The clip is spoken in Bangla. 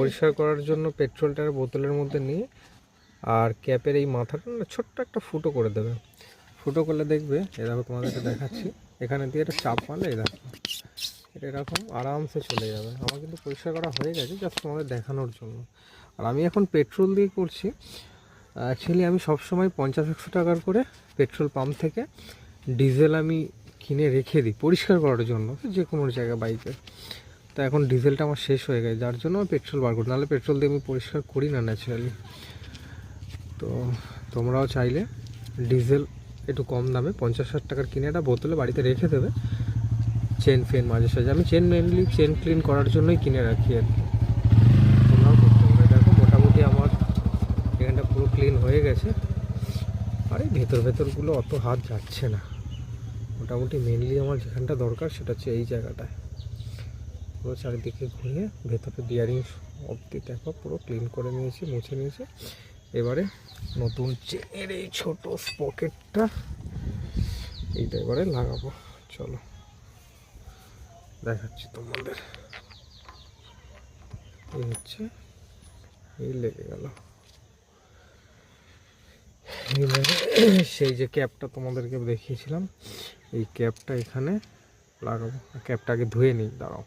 পরিষ্কার করার জন্য পেট্রোলটার বোতলের মধ্যে নিয়ে আর ক্যাপের এই মাথাটা না ছোট্ট একটা ফুটো করে দেবে। ফুটো করলে দেখবে, এরকম তোমাদেরকে দেখাচ্ছি, এখানে দিয়ে একটা চাপ মারলে এরকম এটা এরকম আরামসে চলে যাবে। আমার কিন্তু পরিষ্কার করা হয়ে গেছে, জাস্ট তোমাদের দেখানোর জন্য। আর আমি এখন পেট্রোল দিয়ে করছি। অ্যাকচুয়ালি আমি সবসময় 50-100 টাকার করে পেট্রোল পাম্প থেকে ডিজেল আমি কিনে রেখে দিই পরিষ্কার করার জন্য, যে কোনো জায়গায় বাইকে। তো এখন ডিজেলটা আমার শেষ হয়ে গেছে, যার জন্য আমি পেট্রোল বার করি, নাহলে পেট্রোল দিয়ে আমি পরিষ্কার করি না ন্যাচারালি। তো তোমরাও চাইলে ডিজেল একটু কম দামে 50-60 টাকার কিনে একটা বোতলে বাড়িতে রেখে দেবে। চেন ফেন মাঝে সাঝে, আমি চেন মেনলি চেন ক্লিন করার জন্যই কিনে রাখি আর কি। তোমরাও করতে পারো। দেখো মোটামুটি আমার এখানটা পুরো ক্লিন হয়ে গেছে। আর এই ভেতরগুলো অত হাত যাচ্ছে না। মোটামুটি মেনলি আমার যেখানটা দরকার সেটা হচ্ছে এই জায়গাটায়। পুরো চারিদিকে ঘুরিয়ে ভেতরে বিয়ারিং অবধি দেখো পুরো ক্লিন করে নিয়েছি, মুছে নিয়েছি। এবারে নতুন চেনের এই ছোটো স্পকেটটা এইটা এবারে লাগাবো। চলো দেখাচ্ছি তোমাদের। এই হচ্ছে, এই লেগে গেল। এইবারে সেই যে ক্যাপটা তোমাদেরকে দেখিয়েছিলাম, এই ক্যাপটা এখানে লাগাবো। ক্যাপটা আগে ধুয়ে নিই, দাঁড়াও।